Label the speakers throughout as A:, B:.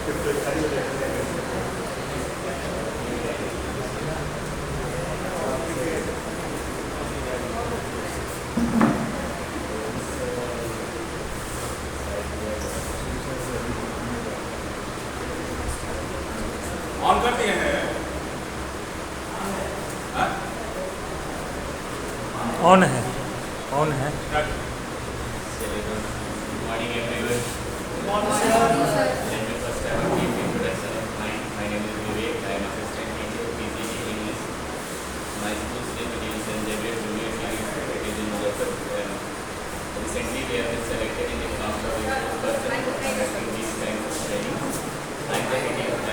A: On करते हैं
B: on है ऑन है
C: Morning everyone. Let me first have a brief introduction of mine. My name is Vivek. I am assistant teacher PCG English. My school's name is St. Xavier Junior Senior. It is in Muzaffarpur. Recently we have been selected in the class of resource person for conducting these kinds of training. I am the head of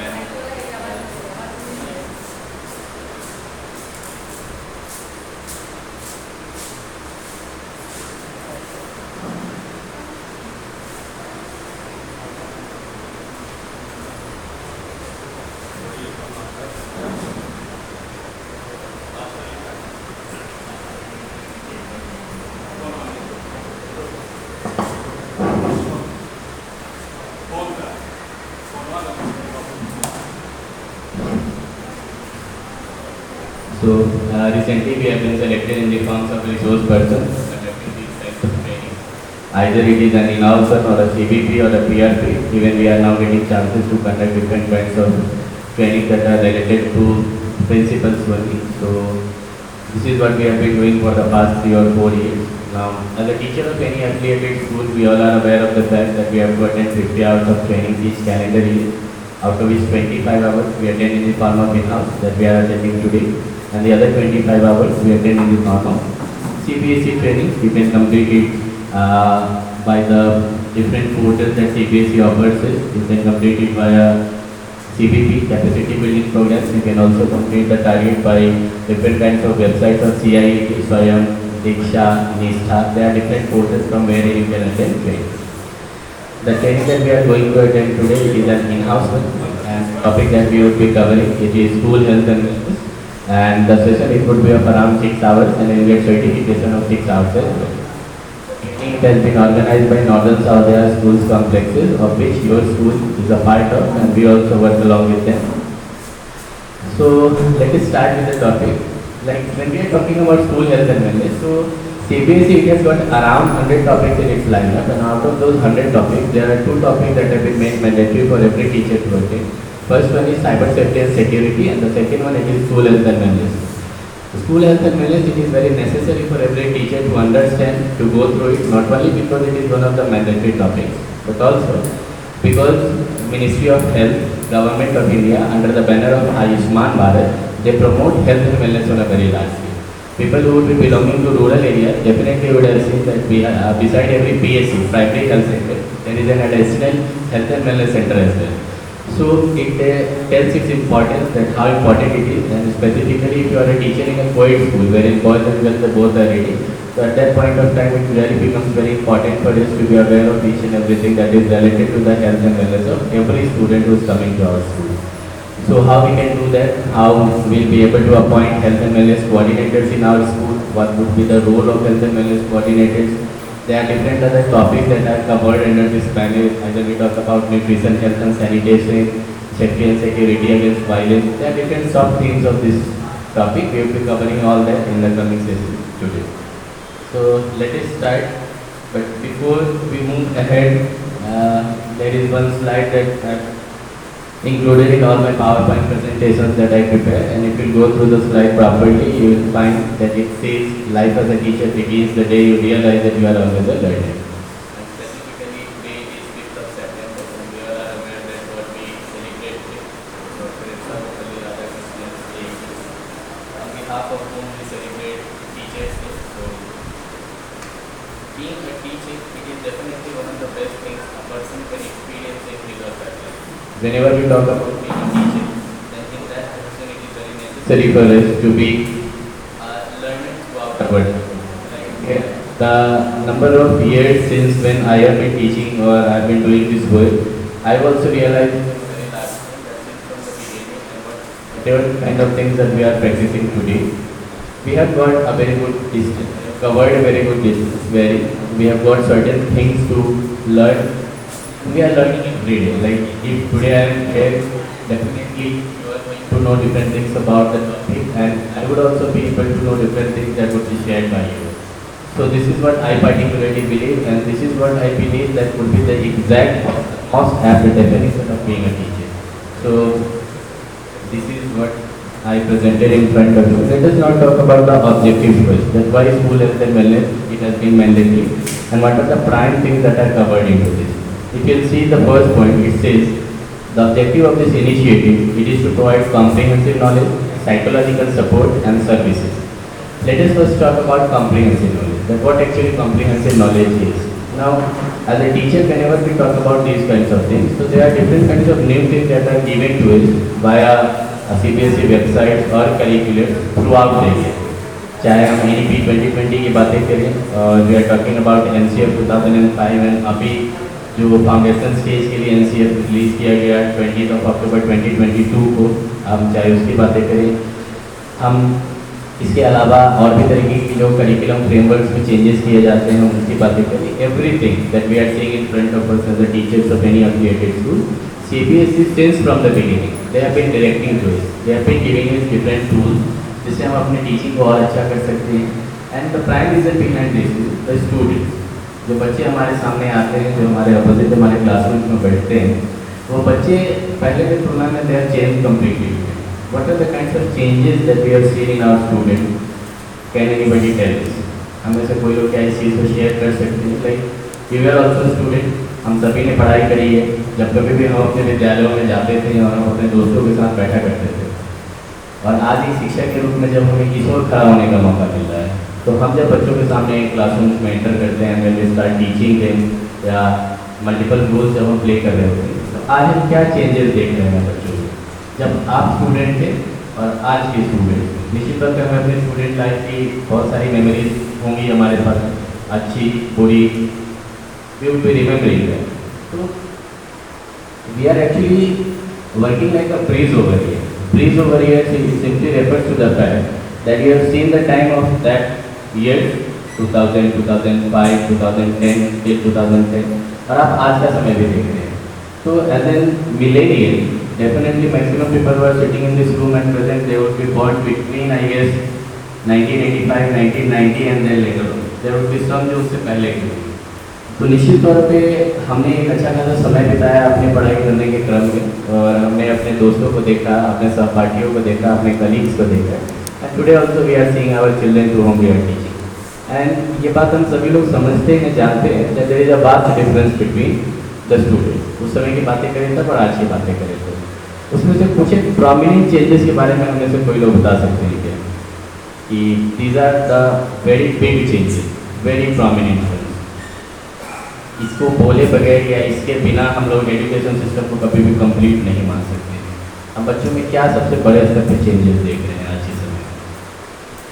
C: recently we have been selected in the forms of resource person conducting these types of training. Either it is an in-house or a CBP or a PRP. Even we are now getting chances to conduct different kinds of training that are related to principles only. So this is what we have been doing for the past 3 or 4 years. Now, as a teacher of any affiliated school, we all are aware of the fact that we have to attend 50 hours of training each calendar year, out of which 25 hours we attend in the form of in-house that we are attending today, and the other 25 hours we attend in the form of CBSE training. You can complete it by the different portals that CBSE offers it. You can complete it via CBP, capacity building programs. You can also complete the target by different kinds of websites of CIET, Swayam, Diksha, Nistha. There are different portals from where you can attend training. The training that we are going to attend today is an in-house one, and the topic that we will be covering it is school health and wellness. And the session it would be of around 6 hours, and you get certification of 6 hours as well. It has been organized by Northern Saudi Schools Complexes, of which your school is a part of, and we also work along with them. So let us start with the topic. Like when we are talking about school health and wellness, so CBSE it has got around 100 topics in its lineup, and out of those 100 topics, there are 2 topics that have been made mandatory for every teacher to attend. First one is cyber safety and security, and the second one it is school health and wellness. School health and wellness, it is very necessary for every teacher to understand, to go through it, not only because it is one of the mandatory topics, but also because Ministry of Health, Government of India, under the banner of Ayushman Bharat, they promote health and wellness on a very large scale. People who would be belonging to rural areas definitely would have seen that beside every PSC, primary health center, there is an additional health and wellness center as well. So it tells its importance, that how important it is, and specifically if you are a teacher in a co-ed school wherein boys and girls both are ready, so at that point of time it really becomes very important for us to be aware of each and everything that is related to the health and wellness of every student who is coming to our school. So how we can do that, how we will be able to appoint health and wellness coordinators in our school, what would be the role of health and wellness coordinators. There are different other topics that are covered under this panel. Either we talk about nutrition, health and sanitation, safety and security against violence. There are different sub-themes of this topic. We will be covering all that in the coming session today. So let us start. But before we move ahead, there is one slide that I've included in all my PowerPoint presentations that I prepare, and if you go through the slide properly, you will find that it says life as a teacher begins the day you realize that you are always a learner. And specifically, today is 5th of September, and we all are aware that what we celebrate with Dr. Ali Radhakrishnan's day, on behalf of whom we celebrate Teachers Day. So, being a teacher, it is definitely one of the best things a person can experience in his or her life. Whenever we talk about being a teacher, then in that position it is very necessary for us to be learning throughout the world. Like, the number of years since when I have been teaching or I have been doing this work, I have also realized very last that since from the beginning and whatever kind of things that we are practicing today, we have got a very good distance, covered a very good distance, where we have got certain things to learn We are learning every day. Like if today I am here, definitely you are going to know different things about the topic, and I would also be able to know different things that would be shared by you. So this is what I particularly believe, and this is what I believe that would be the exact most apt definition of being a teacher. So this is what I presented in front of you. Let us now talk about the objectives first. That's why school health and wellness, it has been mandatory, and what are the prime things that are covered into this. If you see the first point, it says the objective of this initiative, it is to provide comprehensive knowledge, psychological support and services. Let us first talk about comprehensive knowledge. That what actually comprehensive knowledge is. Now, as a teacher, whenever we talk about these kinds of things, so there are different kinds of new things that are given to us via CBSE websites और curricular throughout the year. चाहे हम NEP 2020 की बातें करें और we are talking about NCF 2005 and अभी जो foundation stage के लिए NCF रिलीज किया गया 20 अक्टूबर 2022 को, हम चाहे उसकी बातें करें, हम इसके अलावा और भी तरीके की जो करिकुलम फ्रेमवर्क्स में चेंजेस किए जाते हैं उनकी बातें करें, everything that we are seeing in front of us as the teachers of any affiliated school. CBSE since from the beginning, they have been directing to us, they have been giving us different tools जिससे हम अपने teaching को और अच्छा कर सकते हैं. And the prime reason behind this is the student. जो बच्चे हमारे सामने आते हैं, जो हमारे अपोजिट हमारे क्लासरूम में बैठते हैं, वो बच्चे पहले की तुलना में they are change completely. What are the kinds of changes that we have seen in our students? Can anybody tell us? हमें से कोई लोग क्या इस चीज़ को शेयर कर सकते हैं? Like we were also student, हम सभी ने पढ़ाई करी है. जब कभी भी हम अपने विद्यालयों में जाते थे और हम अपने दोस्तों के साथ बैठा करते थे, और आज एक शिक्षक के रूप में जब हमें किसी और खड़ा होने का मौका मिल रहा है, तो हम जब बच्चों के सामने क्लासरूम में एंटर करते हैं, when we start teaching them या मल्टीपल रोल्स जब हम प्ले कर रहे होते हैं, तो आज हम क्या चेंजेस देख रहे हैं बच्चों में, जब आप स्टूडेंट थे और आज के स्टूडेंट. निश्चित तौर पर हमें अपने स्टूडेंट लाइफ की बहुत सारी मेमोरीज होंगी हमारे पास, अच्छी बुरी, we will be remembering that. तो we are actually working like a breeze over here. Breeze over here simply refers to the fact that you have seen the time of that year 2000, 2005, 2010 till 2010, और आप आज का समय भी देख रहे हैं. So as a millennial, definitely maximum people who are sitting in this room and present, they would be born between I guess 1985, 1990 and then later on. There would be some जो उससे पहले की. तो निश्चित तौर पे हमने एक अच्छा खासा समय बिताया अपनी पढ़ाई करने के क्रम में, और हमने अपने दोस्तों को देखा, अपने सहपाठियों को देखा, अपने कलीग्स को देखा. And today also we are seeing our children to home we are teaching. And ये बात हम सभी लोग समझते हैं, जानते हैं that there is a vast difference between the student. उस समय की बातें करें तब और आज की बातें करें तो उसमें से कुछ एक प्रोमिनेंट चेंजेस के बारे में हमें से कोई लोग बता सकते हैं क्या, कि these are the very big changes, very prominent. इसको बोले बगैर या इसके बिना हम लोग एजुकेशन सिस्टम को कभी भी कंप्लीट नहीं मान सकते. हम बच्चों में क्या सबसे बड़े स्तर पर चेंजेस देख रहे हैं आज के समय में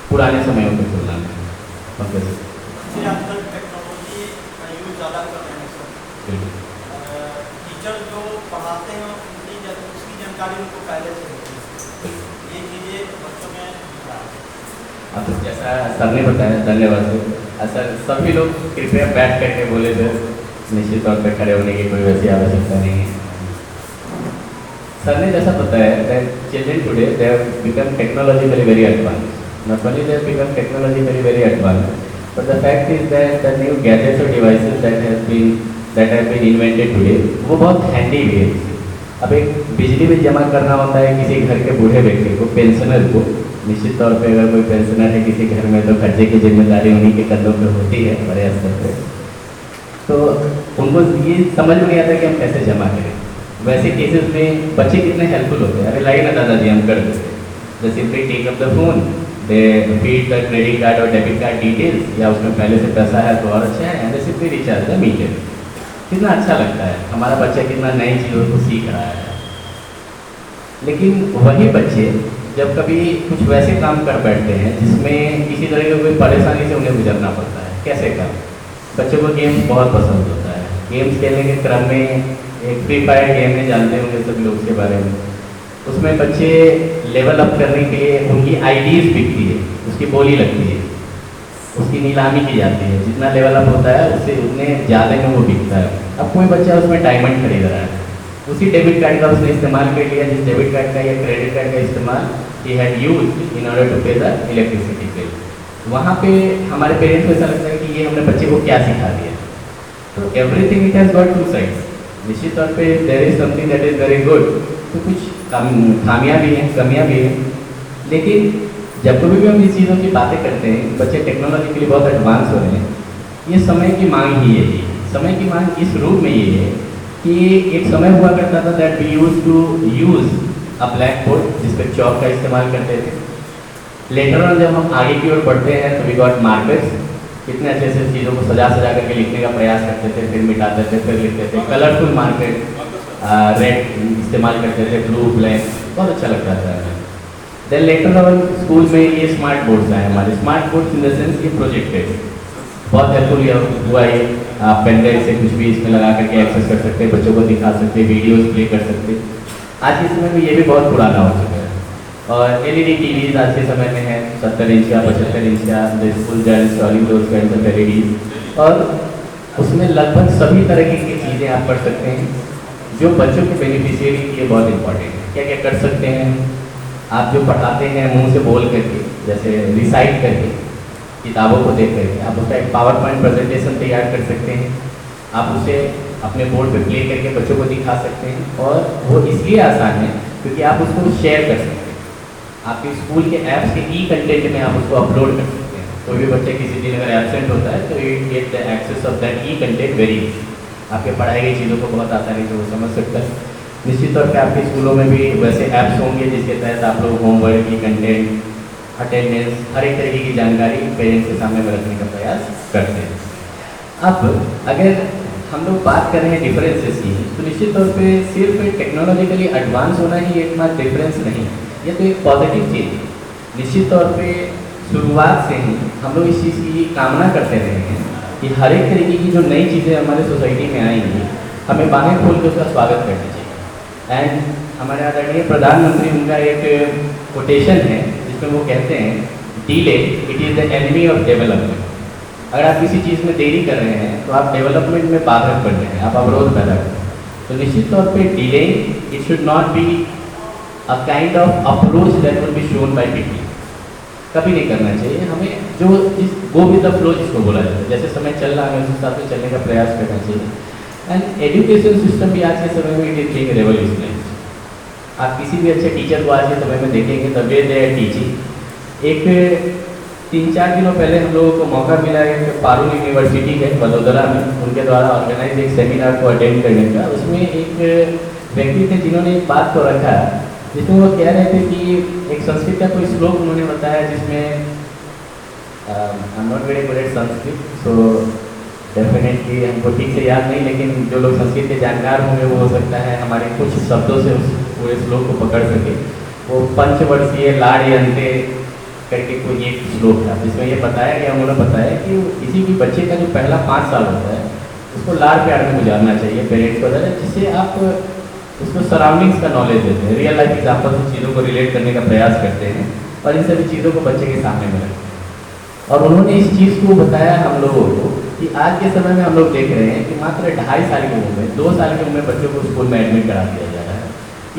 C: पुराने समयों की तुलना में?
A: आजकल टेक्नोलॉजी का यूज ज़्यादा कर रहे हैं सब. टीचर जो पढ़ाते हैं उसकी जानकारी उनको पहले से होती है. ये चीज़ें बच्चों में
C: अब जैसा सर ने बताया, धन्यवाद सर. सभी लोग कृपया बैठ करके बोले सर, निश्चित तौर पर खड़े होने की कोई वैसी आवश्यकता नहीं है. सर ने जैसा बताया that children today they have become technologically very advance. Not only they have become technologically very advance, but the fact is that the new gadgets और devices that have been invented today, वो बहुत handy भी है. अब एक बिजली bill जमा करना होता है किसी घर के बूढ़े व्यक्ति को, पेंशनर को. निश्चित तौर पे अगर कोई पेंशनर है किसी घर में तो खर्चे की जिम्मेदारी उन्हीं के कंधों पे होती है बड़े स्तर पे. तो उनको ये समझ में नहीं आता कि हम कैसे जमा करें. वैसे केसेस में बच्चे कितने हेल्पफुल होते हैं. अरे लाइए ना दादाजी, हम कर देते. They simply take up the phone, they feed the credit card और डेबिट कार्ड डिटेल्स, या उसमें पहले से पैसा है तो और अच्छा है, and they simply recharge the meter. कितना अच्छा लगता है, हमारा बच्चा कितना नई चीज़ों को सीख रहा है. लेकिन वही बच्चे जब कभी कुछ वैसे काम कर बैठते हैं जिसमें किसी तरह की कोई परेशानी से उन्हें गुजरना पड़ता है. कैसे काम? बच्चों को गेम्स बहुत पसंद होता है. गेम्स खेलने के क्रम में एक फ्री फायर गेम में, जानते होंगे सभी लोग उसके बारे में, उसमें बच्चे लेवल अप करने के लिए उनकी आईडीज बिकती है, उसकी बोली लगती है. उसकी नीलामी की जाती है, जितना लेवल अप होता है उससे उतने ज़्यादा में वो बिकता है। अब कोई बच्चा उसमें डायमंड खरीद रहा है, उसी डेबिट कार्ड का उसने इस्तेमाल कर लिया जिस डेबिट कार्ड का या क्रेडिट कार्ड का इस्तेमाल ही had used in order to pay the electricity bill. वहाँ पे हमारे पेरेंट्स को ऐसा लगता है कि ये हमने बच्चे को क्या सिखा दिया। तो everything it has got two sides. निश्चित तौर पे there is something that is very good, तो कुछ खामियाँ भी हैं, कमियाँ भी हैं, लेकिन जब कभी भी हम इस चीज़ों की बातें करते हैं, बच्चे टेक्नोलॉजी के लिए बहुत एडवांस हो रहे हैं, ये समय की मांग ही है। ये समय की मांग इस रूप में ये है कि एक समय हुआ करता था that we use to use a blackboard जिस पर चौक का इस्तेमाल करते थे। लेटर ऑन जब हम आगे की ओर बढ़ते हैं तो वी गॉट मार्कर्स, कितने अच्छे से चीज़ों को सजा सजा करके लिखने का प्रयास करते थे, फिर मिटाते थे, फिर लिखते थे। कलरफुल मार्कर, रेड इस्तेमाल करते थे, ब्लू, ब्लैक, बहुत अच्छा लगता था। देन लेटर ऑन स्कूल में ये स्मार्ट बोर्ड्स आए हमारे। Smart boards in the sense ये प्रोजेक्टेड, बहुत हेल्पफुल हुआ ये। आप पेन ड्राइव से कुछ भी इसमें लगा करके एक्सेस कर सकते हैं, बच्चों को दिखा सकते हैं, वीडियोस प्ले कर सकते हैं। आज के समय में ये भी बहुत पुराना हो चुका है। और एलईडी टीवीज आज के समय में है 70 इंच का, 75 इंच का, स्कूल गर्ल्स ऑफ एलईडीज, और उसमें लगभग सभी तरह की चीज़ें आप कर सकते हैं जो बच्चों के बेनिफिशियरी के लिए बहुत इंपॉर्टेंट है। क्या क्या कर सकते हैं आप? जो पढ़ाते हैं मुंह से बोल करके, जैसे रिसाइट करके, किताबों को देख करके, आप उसका एक पावर पॉइंट प्रेजेंटेशन तैयार कर सकते हैं। आप उसे अपने बोर्ड पे प्ले करके बच्चों को दिखा सकते हैं, और वो इसलिए आसान है क्योंकि आप उसको शेयर कर सकते हैं। आपके स्कूल के ऐप्स के ई कंटेंट में आप उसको अपलोड कर सकते हैं। कोई भी बच्चे किसी दिन अगर एब्सेंट होता है तो you get the access of that e content very easy. आपके पढ़ाई गई चीज़ों को बहुत आसानी से वो समझ सकता है। निश्चित तौर पे आपके स्कूलों में भी वैसे ऐप्स होंगे जिसके तहत आप लोग होमवर्क की कंटेंट, अटेंडेंस, हर एक तरीके की जानकारी पेरेंट्स के सामने में रखने का प्रयास करते हैं। अब अगर हम लोग बात कर रहे हैं डिफरेंसेस की, तो निश्चित तौर पे सिर्फ टेक्नोलॉजिकली एडवांस होना ही एकमात्र डिफरेंस नहीं है, ये तो एक पॉजिटिव चीज़ है। निश्चित तौर पे शुरुआत से ही हम लोग इस चीज़ की कामना करते रहे हैं कि हर एक तरीके की जो नई चीज़ें हमारे सोसाइटी में आएंगी, हमें बाहें खोल के उसका स्वागत करना चाहिए। एंड हमारे आदरणीय प्रधानमंत्री, उनका एक कोटेशन है जिसमें वो कहते हैं, delay it is the enemy of development. अगर आप किसी चीज़ में देरी कर रहे हैं तो आप डेवलपमेंट में बाधक बन रहे हैं, आप अवरोध पैदा कर रहे हैं। तो निश्चित तौर पे delay it should not be a kind of approach that will be shown by people. कभी नहीं करना चाहिए। हमें जो गो विद द फ्लो जिसको बोला जाता है, जैसे समय चल रहा है उस हिसाब से चलने का प्रयास करना चाहिए। एंड एजुकेशन सिस्टम भी आज के समय में इट इज बीइंग रेवोल्यूशनाइज्ड। आप किसी भी अच्छे टीचर को आज के समय में देखेंगे the way they are teaching. एक 3-4 दिनों पहले हम लोगों को मौका मिला है पारुल यूनिवर्सिटी है वडोदरा में, उनके द्वारा ऑर्गेनाइज एक सेमिनार को अटेंड करने का। उसमें एक व्यक्ति थे जिन्होंने एक बात को रखा जिसमें वो कह रहे थे कि एक संस्कृत का कोई श्लोक उन्होंने बताया जिसमें I am not very good at Sanskrit, so definitely हमको ठीक से याद नहीं, लेकिन जो लोग संस्कृत के जानकार होंगे वो हो सकता है हमारे कुछ शब्दों से उस पूरे श्लोक को पकड़ सके। वो पंचवर्षीय लाड़यंते करके कोई एक श्लोक था जिसमें ये बताया गया, उन्होंने बताया कि किसी भी बच्चे का जो पहला 5 साल होता है उसको लाड़ प्यार में गुजारना चाहिए पेरेंट्स को, जिससे आप उसको सराउंडिंग्स का नॉलेज देते हैं, रियल लाइफ एग्जाम्पल से चीज़ों को रिलेट करने का प्रयास करते हैं और इन सभी चीज़ों को बच्चे के सामने में रखते हैं। और उन्होंने इस चीज़ को बताया हम लोगों को कि आज के समय में हम लोग देख रहे हैं कि मात्र 2.5 साल की उम्र में, 2 साल की उम्र में बच्चों को स्कूल में एडमिट करा दिया जा रहा है।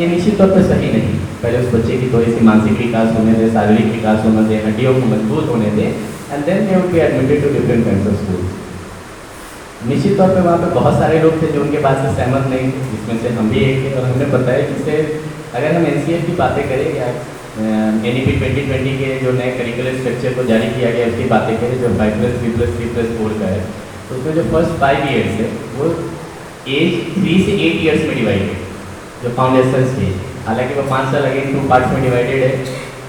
C: ये निश्चित तौर पर सही नहीं। पहले उस बच्चे की थोड़ी सी मानसिक विकास होने दे, शारीरिक विकास होने दे, हड्डियों को मजबूत होने दे, and then they would be admitted to different kinds of school. निश्चित तौर पे वहाँ पे बहुत सारे लोग थे जो उनके बात से सहमत नहीं थे, जिसमें से हम भी एक थे। और हमने बताया जिससे अगर हम एनसीएफ की बातें करें या NEP 2020 के जो नए करिकुलर स्ट्रक्चर को जारी किया गया उसकी बातें करें जो 5+3+3+4 का है, तो उसमें जो फर्स्ट 5 ईयर्स है वो एज 3 से 8 ईयर्स में डिवाइडेड, जो फाउंडेशन स्टेज। हालांकि वो 5 साल अगेन 2 पार्ट्स में डिवाइडेड है।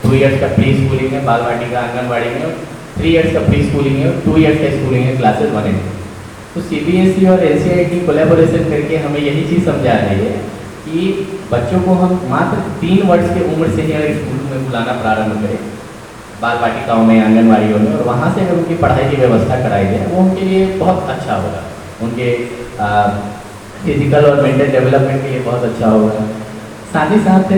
C: 2 ईयर्स का प्री स्कूलिंग है, बाल वाटिका आंगनबाड़ी में, और 3 ईयर्स का प्री स्कूलिंग है, और 2 ईयर्स का स्कूलिंग है क्लासेज 1 and 2। तो CBSE और NCERT कोलैबोरेशन करके हमें यही चीज़ समझा रही है कि बच्चों को हम मात्र 3 वर्ष की उम्र से ही अगर स्कूल में बुलाना प्रारंभ करें, बाल वाटिकाओं में, आंगनबाड़ियों में, और वहाँ से अगर उनकी पढ़ाई की व्यवस्था कराई जाए वो उनके लिए बहुत अच्छा होगा, उनके फिजिकल और मेंटल डेवलपमेंट के लिए बहुत अच्छा होगा। साथ ही साथ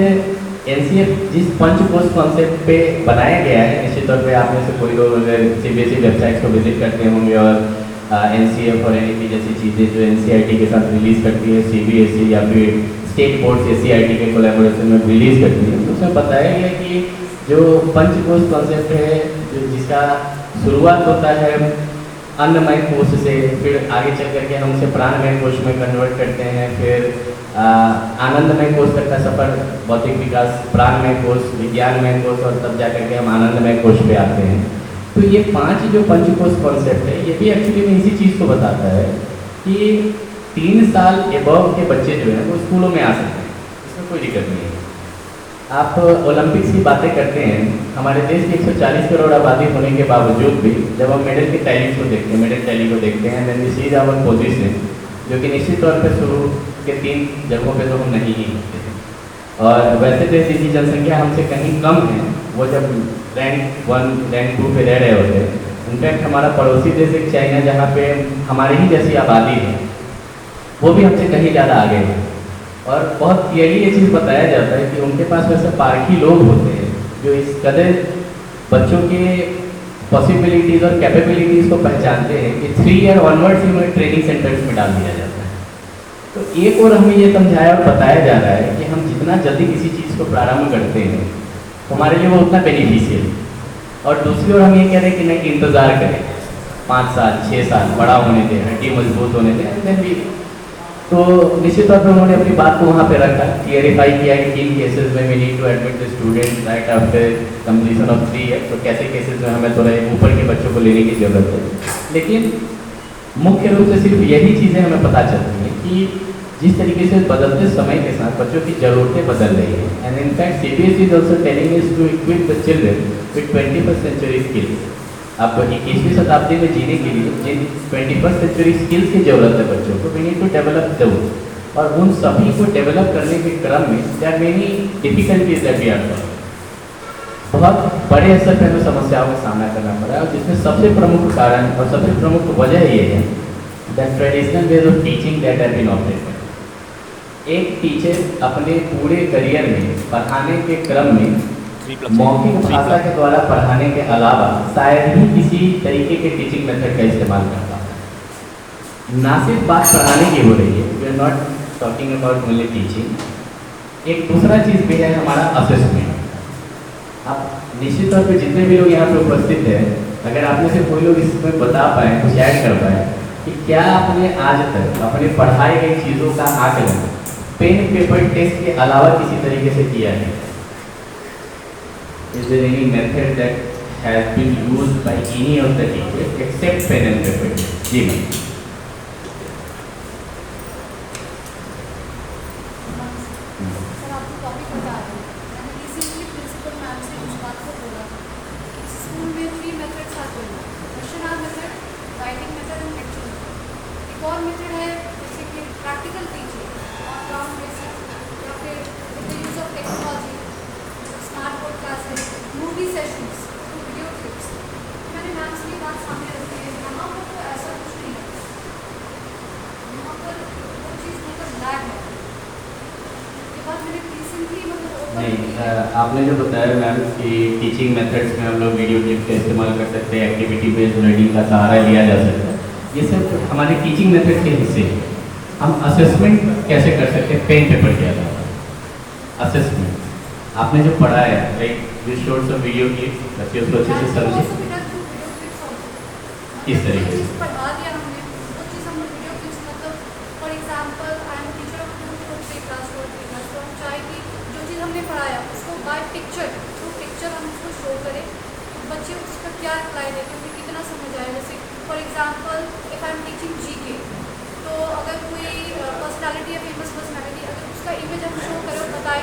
C: NCF जिस पंचकोश कॉन्सेप्ट पे बनाया गया है, निश्चित निश्चित तौर पे आप में से कोई लोग अगर CBSE वेबसाइट्स को विजिट करते होंगे और NCF और NEP जैसी चीज़ें जो NCERT के साथ रिलीज़ करती है, CBSE या फिर स्टेट बोर्ड SCERT के कोलैबोरेशन में रिलीज़ करती है, तो उसमें बताया गया कि जो पंचकोश कॉन्सेप्ट है, जो जिसका शुरुआत होता है अन्नमय कोश से, फिर आगे चल करके हम उसे प्राणमय कोश में कन्वर्ट करते हैं, फिर आनंदमय कोश तक का सफर, भौतिक विकास, प्राणमय कोश, विज्ञानमय कोश और तब जा करके हम आनंदमय कोश पे आते हैं। तो ये 5 जो पंचकोश कॉन्सेप्ट है, ये भी एक्चुअली में इसी चीज़ को बताता है कि 3 साल एबव के बच्चे जो हैं वो स्कूलों में आ सकते हैं, इसमें कोई दिक्कत नहीं है। आप ओलंपिक्स की बातें करते हैं, हमारे देश की 140 करोड़ आबादी होने के बावजूद भी जब हम मेडल की टैलीज को देखते हैं, मेडल टैली को देखते हैं, then we see our position, जो कि निश्चित तौर पर शुरू के 3 जगहों पे तो हम नहीं ही होते हैं। और वैसे देश जिसकी जनसंख्या हमसे कहीं कम है, वो जब रैंक 1 रैंक 2 पे रह रहे होते हैं। इनफैक्ट हमारा पड़ोसी देश एक चाइना, जहाँ पे हमारी ही जैसी आबादी है, वो भी हमसे कहीं ज़्यादा आगे है। और बहुत क्लियरली ये चीज़ बताया जाता है कि उनके पास वैसे पारखी लोग होते हैं जो इस कदर बच्चों के पॉसिबिलिटीज़ और कैपेबिलिटीज़ को पहचानते हैं कि 3 ईयर ऑनवर्ड्स ही उन्हें ट्रेनिंग सेंटर्स में डाल दिया जाता है। तो एक और हमें ये समझाया और बताया जा रहा है कि हम जितना जल्दी किसी चीज़ को प्रारंभ करते हैं तो हमारे लिए वो उतना बेनिफिशियल, और दूसरी ओर हम ये कह रहे हैं कि नहीं, इंतज़ार करें 5 साल 6 साल, बड़ा होने दें, हड्डी मजबूत होने दें, एंड देन भी। तो निश्चित तौर पर उन्होंने अपनी बात को वहाँ पे रखा, क्लियरिफाई किया कि किन केसेस में we need to admit the student right after completion of 3 year, तो कैसे केसेस में हमें थोड़ा ऊपर के बच्चों को लेने की ज़रूरत है। लेकिन मुख्य रूप से सिर्फ यही चीज़ें हमें पता चलती हैं कि जिस तरीके से बदलते समय के साथ बच्चों की ज़रूरतें बदल रही हैं, and in fact CBSE is also telling is to equip the children with 21st century skills. आप 21वीं शताब्दी में जीने के लिए जिन 21st सेंचुरी स्किल्स की ज़रूरत है बच्चों को, we need to develop those, और उन सभी को डेवलप करने के क्रम में there are many difficulties that we are facing. बहुत बड़े स्तर पर हमें समस्याओं का सामना करना पड़ा है, और जिसमें सबसे प्रमुख कारण और सबसे प्रमुख वजह ये है that traditional ways of teaching that have been operated. एक टीचर अपने पूरे करियर में पढ़ाने के क्रम में मौखिक भाषा के द्वारा पढ़ाने के अलावा शायद ही किसी तरीके के टीचिंग मेथड का इस्तेमाल करता है। ना सिर्फ बात पढ़ाने की हो रही है, we are not talking about only teaching. एक दूसरा चीज़ भी है हमारा असेसमेंट। आप निश्चित तौर पे जितने भी लोग यहाँ पे उपस्थित हैं, अगर आप में से कोई लोग इसमें बता पाएँ, कुछ ऐड कर पाएँ कि क्या आपने आज तक अपने पढ़ाई गई चीज़ों का आकलन पेन पेपर टेस्ट के अलावा किसी तरीके से किया है? Is there any method that has been used by any of the teachers except pen and paper? जी मैम।
D: सर आपको टॉपिक बता रहे हैं, मैंने रिसेंटली प्रिंसिपल मैम से उस बात को बोला कि स्कूल में 3 मेथड्स आते हैं, question hour method, writing method and lecture method. एक और मेथड है जैसे कि practical teaching on ground basis, या फिर with the use of technology, smart board classes, movie sessions, video clips. मैंने मैम से ये बात सामने रखी है, यहाँ पर तो ऐसा कुछ नहीं है, यहाँ पर वो चीज़ मतलब लैग है। ये बात मैंने रिसेंटली
C: नहीं, आपने जो बताया मैम कि टीचिंग मेथड्स में हम लोग वीडियो क्लिप का इस्तेमाल कर सकते हैं, एक्टिविटी बेस्ड लर्निंग का सहारा लिया जा सकता है, ये सब हमारे टीचिंग मेथड के हिस्से हैं। हम असेसमेंट कैसे कर सकते हैं पेन पेपर के अलावा? असेसमेंट आपने जो पढ़ा है, like you showed some video clip, बच्चे उसको अच्छे से समझे किस तरीके से
D: पढ़ा दिया हमने, वो चीज़ हम लोग वीडियो क्लिप्स, मतलब for example I am teacher of 2 class 4 class, तो हम चाहे कि जो चीज़ हमने पढ़ाया उसको बाय पिक्चर, तो पिक्चर हम उसको शो करें, तो बच्चे उसका क्या रिप्लाई देते हैं, उन्हें कितना समझ आए। जैसे for example if I am teaching GK, तो अगर कोई पर्सनैलिटी या फेमस पर्सनैलिटी, अगर उसका इमेज हम शो करें और बताए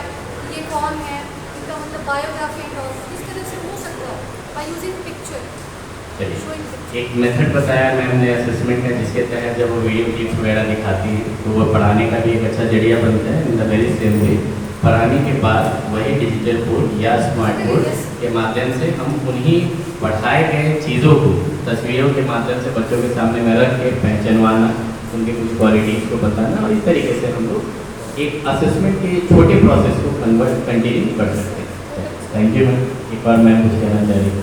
D: ये कौन है, इनका मतलब बायोग्राफी और किस तरह से हो सकता है बाय यूजिंग पिक्चर।
C: चलिए एक मेथड बताया मैम ने असेसमेंट का, जिसके तहत जब वो वीडियो क्लिप्स वगैरह दिखाती है तो वो पढ़ाने का भी एक अच्छा जरिया बनता है। In the very same way पढ़ाने के बाद वही डिजिटल बोर्ड या स्मार्ट बोर्ड के माध्यम से हम उन्हीं पढ़ाए गए चीज़ों को तस्वीरों के माध्यम से बच्चों के सामने में रख के पहचानवाना, उनके कुछ क्वालिटीज़ को बताना, और इस तरीके से हम लोग एक असेसमेंट के छोटे प्रोसेस को कंटिन्यू कर सकते हैं। Thank you ma'am. एक बार मैं कुछ कहना चाह रही हूँ।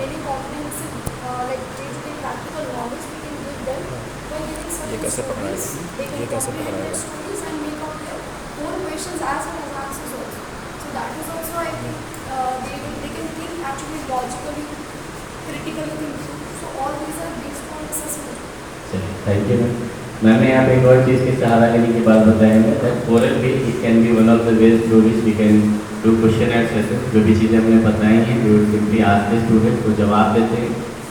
D: many comprehensive like day-to-day practical knowledge we can give them by giving certain
B: कैसे पकड़ा है?
D: stories. They
B: ये
D: can
B: कैसे पकड़ा
D: comprehend
B: है?
D: their stories and make up their own questions as well as answers also. So that is also I think they can think actually logically, critically thinking. So all these are based on assessment.
C: चलिए, thank you ma'am. Ma'am ने यहाँ पे एक और चीज़ की सहारा लेने की बात बताया है दैट ओरल भी it can be one of the ways through which we can do question and session. जो भी चीज़ें हमने बताई हैं we would simply ask the student को जवाब देते हैं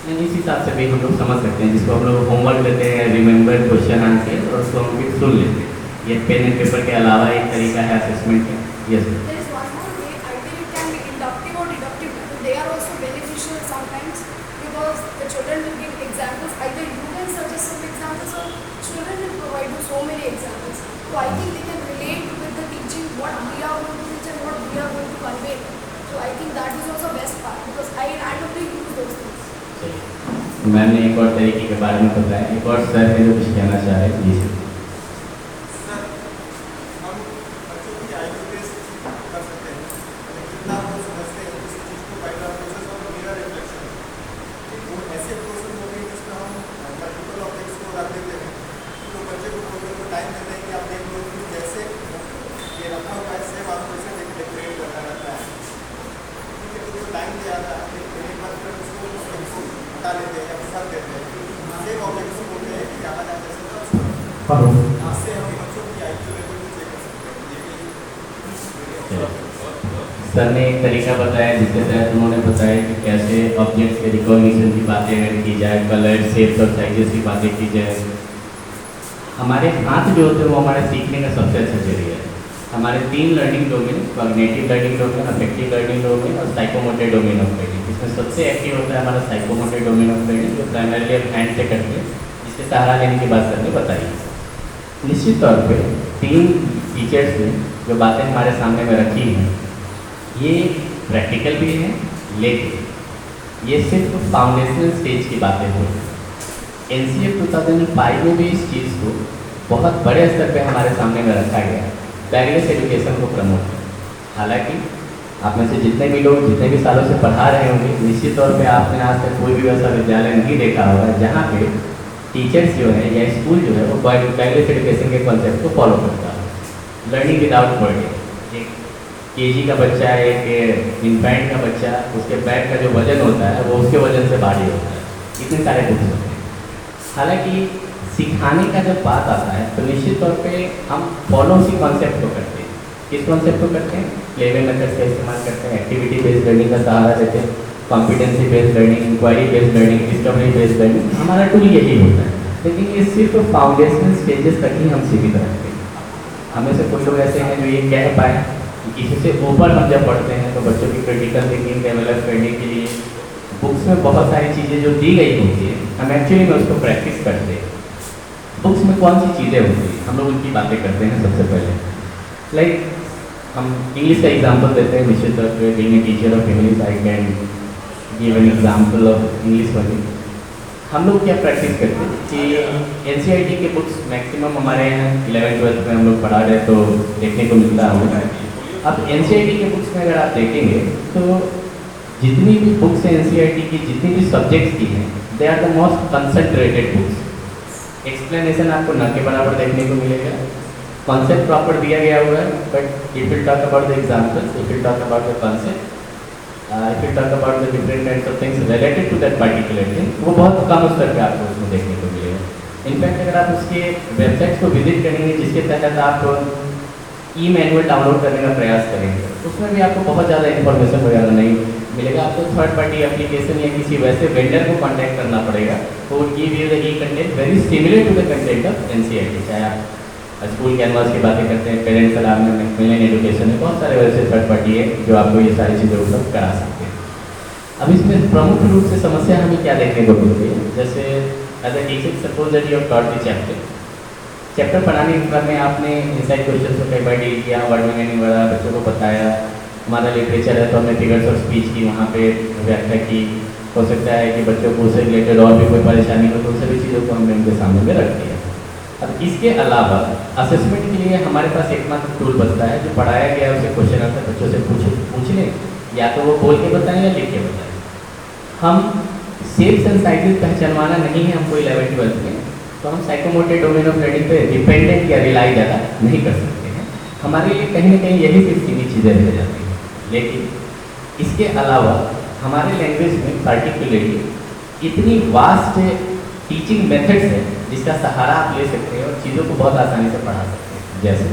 C: एंड इस हिसाब से भी हम लोग समझ सकते हैं, जिसको हम लोग होमवर्क देते हैं रिमेंबर क्वेश्चन आंसर और उसको हम फिर सुन लेते हैं। ये पेन एंड पेपर के अलावा एक तरीका है असेसमेंट का। Yes
D: There is one more way. Either it can be inductive or deductive method. They are also beneficial sometimes because the children will give examples. Either you can suggest some examples or children will provide you so many examples. So I think they can relate with the teaching what we are going to teach and what we are going to convey. So I think that is also best part because I randomly use those things.
C: चलिए, ma'am ने एक और तरीके के बारे में बताया। एक और सर है जो कुछ कहना चाह रहे हैं, जी सर।
A: सर, हम बच्चों की IQ टेस्ट कर सकते हैं, लेकिन कितना वो समझते हैं किसी चीज़ को पहला प्रोसेस और मेरा रिफ्लेक्शन। वो ऐसे प्रोसेस होते हैं जिसमें हम मल्टीपल ऑब्जेक्ट्स को रख देते हैं, तो बच्चे को प्रोग्राम को टाइम देते हैं कि आप देख लो कि जैसे ये रखा हुआ है सेम आपको इसे देख डेकोरेट करना रहता है। ठीक है, तो जो टाइम दिया था एक बार फिर उसको हटा लेते हैं या फिर रख देते हैं। सेम ऑब्जेक्ट्स को बोलते हैं कि यहाँ जैसे इससे हम बच्चों की IQ लेवल को चेक कर सकते हैं।
C: सर ने एक तरीका बताया जिसके तहत उन्होंने बताया कि कैसे ऑब्जेक्ट्स के रिकॉग्निशन की बातें अगर की जाए, कलर शेप्स और साइजेस की बातें की जाए। हमारे हाथ जो होते हैं वो हमारे सीखने का सबसे अच्छा जरिया है। हमारे 3 learning domain, cognitive learning domain, affective learning domain और साइकोमोटर डोमेन ऑफ लर्निंग। इसमें सबसे एक्टिव होता है हमारा साइकोमोटर डोमेन ऑफ लर्निंग, जो प्राइमरली हम हैंड से करते हैं, जिसके सहारा लेने की बात सर ने बताई। निश्चित तौर पे 3 टीचर्स ने जो बातें हमारे सामने में रखी हैं ये प्रैक्टिकल भी हैं, लेकिन ये सिर्फ फाउंडेशनल स्टेज की बातें हो। NCF 2005 में भी इस चीज़ को बहुत बड़े स्तर पे हमारे सामने में रखा गया, बैरियर्स एजुकेशन को प्रमोट किया। हालांकि आप में से जितने भी लोग जितने भी सालों से पढ़ा रहे होंगे, निश्चित तौर पे आपने आज तक कोई भी वैसा विद्यालय नहीं देखा होगा जहाँ पे टीचर्स जो है या स्कूल जो है वो बैरियर्स एजुकेशन के कॉन्सेप्ट को फॉलो करता है। लर्निंग विदाउट बर्डन, एक KG का बच्चा, एक इन्फेंट का बच्चा, उसके बैग का जो वजन होता है वो उसके वजन से भारी होता है, इतने सारे बुक्स होते हैं। हालांकि सिखाने का जब बात आता है तो निश्चित तौर पे हम फॉलो उसी कॉन्सेप्ट को करते हैं। किस कॉन्सेप्ट को करते हैं? प्लेवे मेथड्स का इस्तेमाल करते हैं, एक्टिविटी बेस्ड लर्निंग का सहारा देते हैं, competency based learning, inquiry based learning, discovery based learning, हमारा टूल यही होता है। लेकिन ये सिर्फ फाउंडेशनल स्टेजेस तक ही हम सीमित रखते हैं। हमें से कुछ लोग ऐसे हैं जो ये कह पाए कि किसी से ऊपर हम जब पढ़ते हैं तो बच्चों की क्रिटिकल थिंकिंग डेवलप करने के लिए बुक्स में बहुत सारी चीज़ें जो दी गई होती है हम एक्चुअली में उसको प्रैक्टिस करते हैं। बुक्स में कौन सी चीज़ें होती हैं हम लोग उनकी बातें करते हैं। सबसे पहले लाइक हम इंग्लिश का एग्जाम्पल देते हैं। निश्चित तौर पर being a teacher of English I can give an example of English working. हम लोग क्या प्रैक्टिस करते हैं कि NCERT के बुक्स मैक्सिमम हमारे यहाँ 11th-12th में हम लोग पढ़ा रहे तो देखने को मिलता है। अब NCERT के बुक्स में अगर आप देखेंगे तो जितनी भी बुक्स हैं NCERT की, जितनी भी सब्जेक्ट्स की हैं, they are the most concentrated books. Explanation आपको न के बराबर देखने को मिलेगा, कॉन्सेप्ट प्रॉपर दिया गया हुआ है, but if you talk about the example, if you talk about the concept, if you talk about the different kinds of things related to that particular thing, वो बहुत कम स्तर पे आपको उसमें देखने को मिलेगा। इनफैक्ट अगर आप उसके वेबसाइट्स को विजिट करेंगे जिसके तहत आप ई-मैनुअल डाउनलोड करने का प्रयास करेंगे, उसमें भी आपको बहुत ज़्यादा इन्फॉर्मेशन वगैरह नहीं मिलेगा। आपको थर्ड पार्टी एप्लीकेशन या किसी वैसे वेंडर को कॉन्टैक्ट करना पड़ेगा, वो give you the content very similar to the content of NCERT। चाहे आप स्कूल कैनवास की बातें करते हैं, पेरेंट्स अलार्म में, मैकमिलन एजुकेशन में, बहुत सारे वैसे थर्ड पार्टी है जो आपको ये सारी चीज़ें उपलब्ध करा सकते हैं। अब इसमें प्रमुख रूप से समस्या हमें क्या देखने को मिलती है, जैसे as a teacher suppose that you have taught the chapter पढ़ाने के क्रम में आपने इनसाइड क्वेश्चन को कई बार डील किया, वर्ड मीनिंग वगैरह बच्चों को बताया। हमारा लिटरेचर है तो हमने फिगर्स ऑफ स्पीच की वहाँ पे व्याख्या की। हो सकता है कि बच्चों को उससे रिलेटेड और भी कोई परेशानी हो तो उन सभी चीज़ों को हमने उनके सामने में रख दिया। अब इसके अलावा असेसमेंट के लिए हमारे पास एकमात्र टूल बचता है, जो पढ़ाया गया उसे क्वेश्चन आंसर बच्चों से पूछ लें, या तो वो बोल के बताएं या लिख के बताएं। हम शेप्स एंड साइजेस पहचानवाना नहीं है हमको 11th-12th में, तो हम साइकोमोटर डोमेन ऑफ लर्निंग पे डिपेंडेंट या रिलाई ज़्यादा नहीं कर सकते हैं। हमारे लिए कहीं ना कहीं यही सिर्फ सीमित चीज़ें रह जाती हैं। लेकिन इसके अलावा हमारे लैंग्वेज में पार्टिकुलरली इतनी वास्ट टीचिंग मेथड्स हैं जिसका सहारा आप ले सकते हैं और चीज़ों को बहुत आसानी से पढ़ा सकते हैं। जैसे